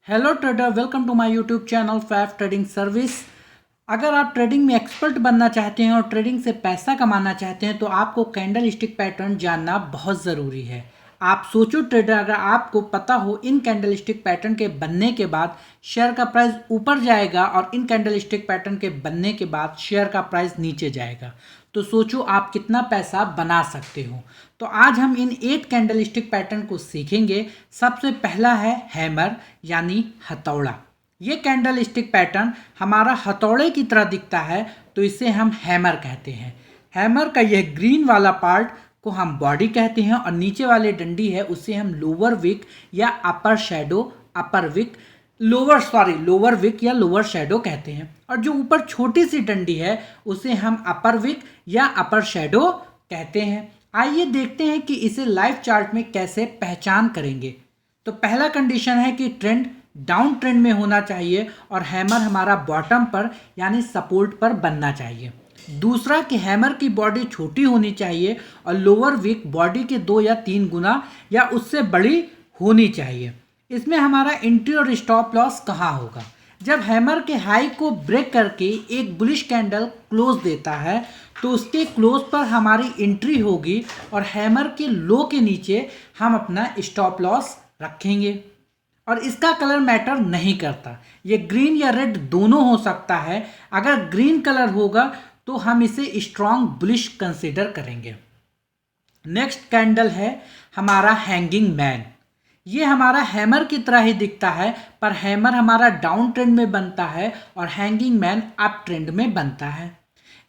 Hello trader, welcome to my YouTube channel फैफ trading service. अगर आप ट्रेडिंग में एक्सपर्ट बनना चाहते हैं और ट्रेडिंग से पैसा कमाना चाहते हैं तो आपको कैंडल स्टिक पैटर्न जानना बहुत ज़रूरी है। आप सोचो ट्रेडर, अगर आपको पता हो इन कैंडल स्टिक पैटर्न के बनने के बाद शेयर का प्राइस ऊपर जाएगा और इन कैंडल स्टिक पैटर्न के बनने के बाद शेयर का प्राइस नीचे जाएगा, तो सोचो आप कितना पैसा बना सकते हो। तो आज हम इन 8 कैंडल स्टिक पैटर्न को सीखेंगे। सबसे पहला है हैमर यानी हथौड़ा। ये कैंडल स्टिक पैटर्न हमारा हथौड़े की तरह दिखता है तो इसे हम हैमर कहते हैं। हैमर का यह ग्रीन वाला पार्ट को हम बॉडी कहते हैं और नीचे वाली डंडी है उसे हम लोअर विक या अपर शैडो, लोअर विक या लोअर शैडो कहते हैं। और जो ऊपर छोटी सी डंडी है उसे हम अपर विक या अपर शैडो कहते हैं। आइए देखते हैं कि इसे लाइव चार्ट में कैसे पहचान करेंगे। तो पहला कंडीशन है कि ट्रेंड डाउन ट्रेंड में होना चाहिए और हैमर हमारा बॉटम पर यानी सपोर्ट पर बनना चाहिए। दूसरा कि हैमर की बॉडी छोटी होनी चाहिए और लोअर विक बॉडी के 2 या 3 गुना या उससे बड़ी होनी चाहिए। इसमें हमारा एंट्री और स्टॉप लॉस कहाँ होगा? जब हैमर के हाई को ब्रेक करके एक बुलिश कैंडल क्लोज देता है तो उसके क्लोज पर हमारी एंट्री होगी और हैमर के लो के नीचे हम अपना स्टॉप लॉस रखेंगे। और इसका कलर मैटर नहीं करता, ये ग्रीन या रेड दोनों हो सकता है। अगर ग्रीन कलर होगा तो हम इसे स्ट्रॉन्ग बुलिश कंसीडर करेंगे। नेक्स्ट कैंडल है हमारा हैंगिंग मैन। ये हमारा हैमर की तरह ही दिखता है पर हैमर हमारा डाउन ट्रेंड में बनता है और हैंगिंग मैन अप ट्रेंड में बनता है।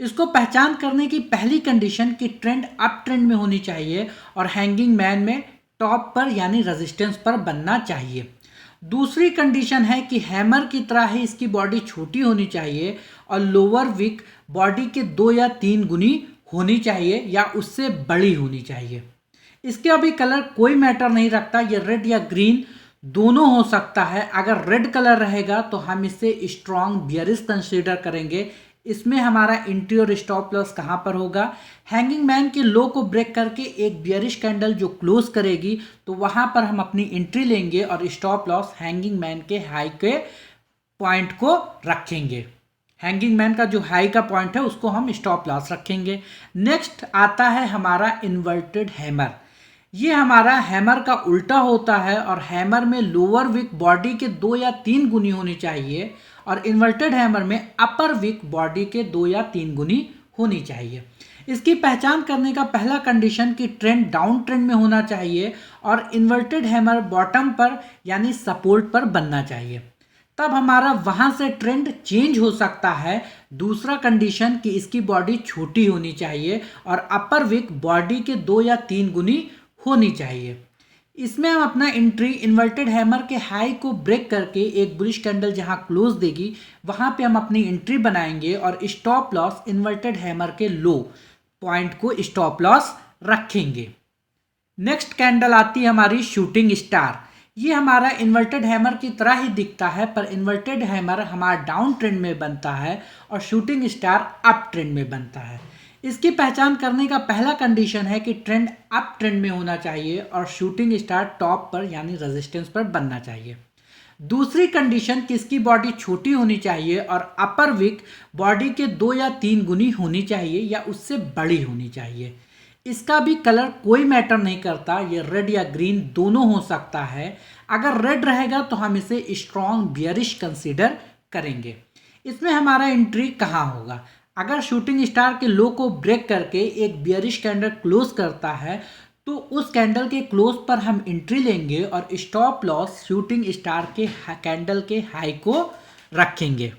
इसको पहचान करने की पहली कंडीशन कि ट्रेंड अप ट्रेंड में होनी चाहिए और हैंगिंग मैन में टॉप पर यानी रेजिस्टेंस पर बनना चाहिए। दूसरी कंडीशन है कि हैमर की तरह ही इसकी बॉडी छोटी होनी चाहिए और लोअर विक बॉडी के 2 या 3 गुनी होनी चाहिए या उससे बड़ी होनी चाहिए। इसके अभी कलर कोई मैटर नहीं रखता, ये रेड या ग्रीन दोनों हो सकता है। अगर रेड कलर रहेगा तो हम इसे स्ट्रॉन्ग बियरिश कंसीडर करेंगे। इसमें हमारा एंट्री और स्टॉप लॉस कहाँ पर होगा? हैंगिंग मैन के लो को ब्रेक करके एक बियरिश कैंडल जो क्लोज करेगी तो वहाँ पर हम अपनी एंट्री लेंगे और स्टॉप लॉस हैंगिंग मैन के हाई के पॉइंट को रखेंगे। हैंगिंग मैन का जो हाई का पॉइंट है उसको हम स्टॉप लॉस रखेंगे। नेक्स्ट आता है हमारा इन्वर्टेड हैमर। ये हमारा हैमर का उल्टा होता है और हैमर में लोअर विक बॉडी के 2 या 3 गुनी होनी चाहिए और इन्वर्टेड हैमर में अपर विक बॉडी के 2 या 3 गुनी होनी चाहिए। इसकी पहचान करने का पहला कंडीशन कि ट्रेंड डाउन ट्रेंड में होना चाहिए और इन्वर्टेड हैमर बॉटम पर यानी सपोर्ट पर बनना चाहिए, तब हमारा वहां से ट्रेंड चेंज हो सकता है। दूसरा कंडीशन कि इसकी बॉडी छोटी होनी चाहिए और अपर विक बॉडी के 2 या 3 गुनी होनी चाहिए। इसमें हम अपना एंट्री इन्वर्टेड हैमर के हाई को ब्रेक करके एक बुलिश कैंडल जहां क्लोज देगी वहां पे हम अपनी एंट्री बनाएंगे और स्टॉप लॉस इन्वर्टेड हैमर के लो पॉइंट को स्टॉप लॉस रखेंगे। नेक्स्ट कैंडल आती है हमारी शूटिंग स्टार। ये हमारा इन्वर्टेड हैमर की तरह ही दिखता है पर इन्वर्टेड हैमर हमारा डाउन ट्रेंड में बनता है और शूटिंग स्टार अप ट्रेंड में बनता है। इसकी पहचान करने का पहला कंडीशन है कि ट्रेंड अप ट्रेंड में होना चाहिए और शूटिंग स्टार टॉप पर यानी रेजिस्टेंस पर बनना चाहिए। दूसरी कंडीशन कि इसकी बॉडी छोटी होनी चाहिए और अपर विक बॉडी के 2 या 3 गुनी होनी चाहिए या उससे बड़ी होनी चाहिए। इसका भी कलर कोई मैटर नहीं करता, ये रेड या ग्रीन दोनों हो सकता है। अगर रेड रहेगा तो हम इसे स्ट्रॉन्ग बियरिश कंसीडर करेंगे। इसमें हमारा एंट्री कहाँ होगा? अगर शूटिंग स्टार के लो को ब्रेक करके एक बियरिश कैंडल क्लोज करता है तो उस कैंडल के क्लोज पर हम एंट्री लेंगे और स्टॉप लॉस शूटिंग स्टार के कैंडल के हाई को रखेंगे।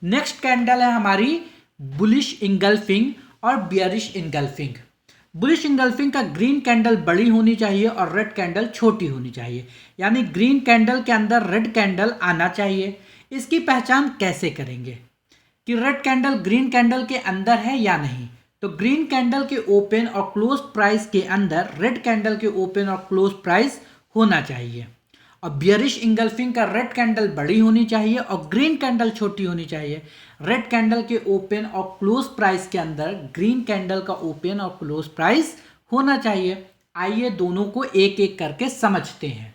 नेक्स्ट कैंडल है हमारी बुलिश इंगल्फिंग और बियरिश इंगल्फिंग। बुलिश इंगल्फिंग का ग्रीन कैंडल बड़ी होनी चाहिए और रेड कैंडल छोटी होनी चाहिए, यानी ग्रीन कैंडल के अंदर रेड कैंडल आना चाहिए। इसकी पहचान कैसे करेंगे कि रेड कैंडल ग्रीन कैंडल के अंदर है या नहीं? तो ग्रीन कैंडल के ओपन और क्लोज प्राइस के अंदर रेड कैंडल के ओपन और क्लोज प्राइस होना चाहिए। और बियरिश इंगल्फिंग का रेड कैंडल बड़ी होनी चाहिए और ग्रीन कैंडल छोटी होनी चाहिए। रेड कैंडल के ओपन और क्लोज प्राइस के अंदर ग्रीन कैंडल का ओपन और क्लोज प्राइस होना चाहिए। आइए दोनों को एक एक करके समझते हैं।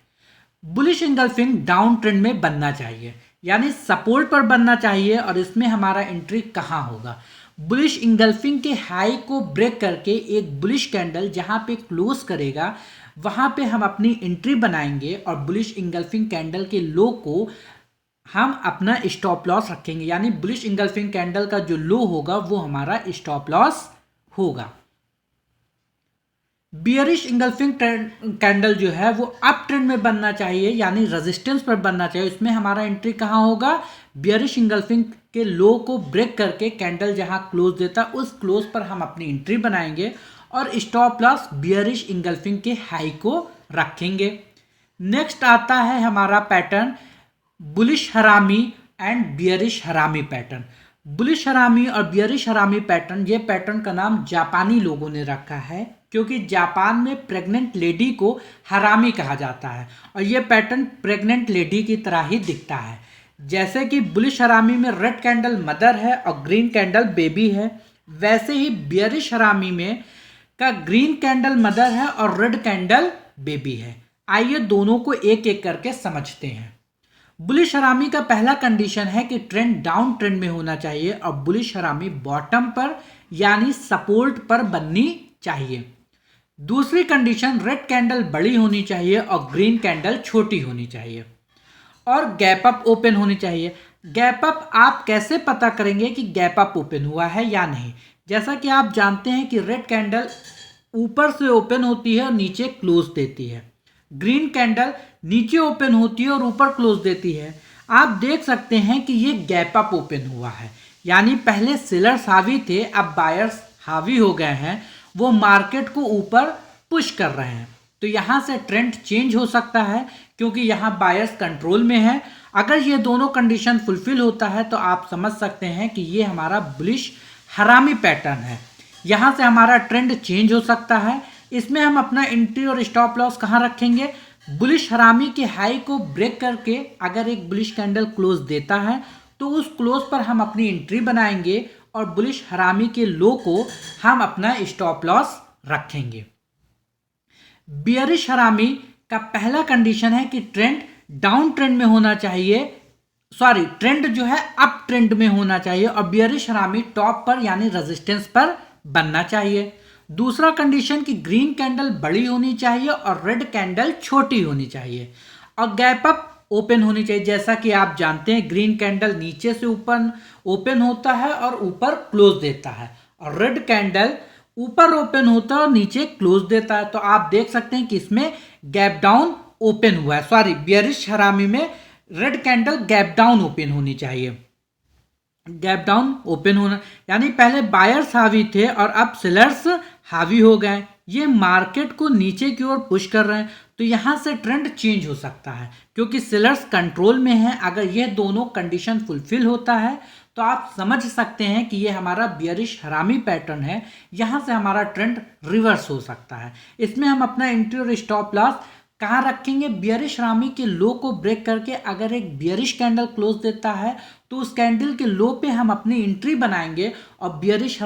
बुलिश इंगल्फिंग डाउन ट्रेंड में बनना चाहिए, यानी सपोर्ट पर बनना चाहिए। और इसमें हमारा एंट्री कहाँ होगा? बुलिश इंगल्फिंग के हाई को ब्रेक करके एक बुलिश कैंडल जहां पे क्लोज करेगा वहां पे हम अपनी एंट्री बनाएंगे और बुलिश इंगल्फिंग कैंडल के लो को हम अपना स्टॉप लॉस रखेंगे, यानी बुलिश इंगल्फिंग कैंडल का जो लो होगा वो हमारा स्टॉप लॉस होगा। बियरिश इंगल्फिंग कैंडल जो है वो अप ट्रेंड में बनना चाहिए, यानी रेजिस्टेंस पर बनना चाहिए। इसमें हमारा एंट्री कहाँ होगा? बियरिश इंगल्फिंग के लो को ब्रेक करके कैंडल जहां क्लोज देता है उस क्लोज पर हम अपनी एंट्री बनाएंगे और स्टॉप लॉस बियरिश इंगल्फिंग के हाई को रखेंगे। नेक्स्ट आता है हमारा पैटर्न बुलिश हरामी एंड बियरिश हरामी पैटर्न। बुलिश हरामी और बियरिश हरामी पैटर्न, ये पैटर्न का नाम जापानी लोगों ने रखा है क्योंकि जापान में प्रेग्नेंट लेडी को हरामी कहा जाता है और ये पैटर्न प्रेग्नेंट लेडी की तरह ही दिखता है। जैसे कि बुलिश हरामी में रेड कैंडल मदर है और ग्रीन कैंडल बेबी है, वैसे ही बियरिश हरामी में का ग्रीन कैंडल मदर है और रेड कैंडल बेबी है। आइए दोनों को एक एक करके समझते हैं। बुलिश हरामी का पहला कंडीशन है कि ट्रेंड डाउन ट्रेंड में होना चाहिए और बुलिश हरामी बॉटम पर यानी सपोर्ट पर बननी चाहिए। दूसरी कंडीशन रेड कैंडल बड़ी होनी चाहिए और ग्रीन कैंडल छोटी होनी चाहिए और गैप अप ओपन होनी चाहिए। गैप अप आप कैसे पता करेंगे कि गैप अप ओपन हुआ है या नहीं? जैसा कि आप जानते हैं कि रेड कैंडल ऊपर से ओपन होती है और नीचे क्लोज देती है, ग्रीन कैंडल नीचे ओपन होती है और ऊपर क्लोज देती है। आप देख सकते हैं कि ये गैप अप ओपन हुआ है, यानी पहले सेलर्स हावी थे, अब बायर्स हावी हो गए हैं, वो मार्केट को ऊपर पुश कर रहे हैं। तो यहाँ से ट्रेंड चेंज हो सकता है क्योंकि यहाँ बायर्स कंट्रोल में है। अगर ये दोनों कंडीशन फुलफिल होता है तो आप समझ सकते हैं कि ये हमारा बुलिश हरामी पैटर्न है। यहाँ से हमारा ट्रेंड चेंज हो सकता है। इसमें हम अपना एंट्री और स्टॉप लॉस कहाँ रखेंगे? बुलिश हरामी के हाई को ब्रेक करके अगर एक बुलिश कैंडल क्लोज देता है तो उस क्लोज पर हम अपनी एंट्री बनाएंगे और बुलिश हरामी के लो को हम अपना स्टॉप लॉस रखेंगे। बियरिश हरामी का पहला कंडीशन है कि ट्रेंड डाउन ट्रेंड में होना चाहिए, ट्रेंड जो है अप ट्रेंड में होना चाहिए और बियरिश हरामी टॉप पर यानी रेजिस्टेंस पर बनना चाहिए। दूसरा कंडीशन कि ग्रीन कैंडल बड़ी होनी चाहिए और रेड कैंडल छोटी होनी चाहिए और गैप अप ओपन होनी चाहिए। जैसा कि आप जानते हैं ग्रीन कैंडल नीचे से ऊपर ओपन होता है और ऊपर क्लोज देता है और रेड कैंडल ऊपर ओपन होता है और नीचे क्लोज देता है। तो आप देख सकते हैं कि इसमें गैप डाउन ओपन हुआ है। बियरिश हरामी में red candle gap down open होनी चाहिए। गैप डाउन ओपन होना यानी पहले बायर्स हावी थे और अब सेलर्स हावी हो गए, ये मार्केट को नीचे की ओर पुश कर रहे हैं। तो यहाँ से ट्रेंड चेंज हो सकता है क्योंकि सेलर्स कंट्रोल में हैं। अगर ये दोनों कंडीशन फुलफिल होता है तो आप समझ सकते हैं कि ये हमारा बियरिश हरामी पैटर्न है। यहाँ से हमारा ट्रेंड रिवर्स हो सकता है। इसमें हम अपना एंट्री और स्टॉप लॉस कहाँ रखेंगे? बियरिश हरामी के लो को ब्रेक करके अगर एक बियरिश कैंडल क्लोज देता है तो उस कैंडल के लो पे हम अपनी एंट्री बनाएंगे और बियरिश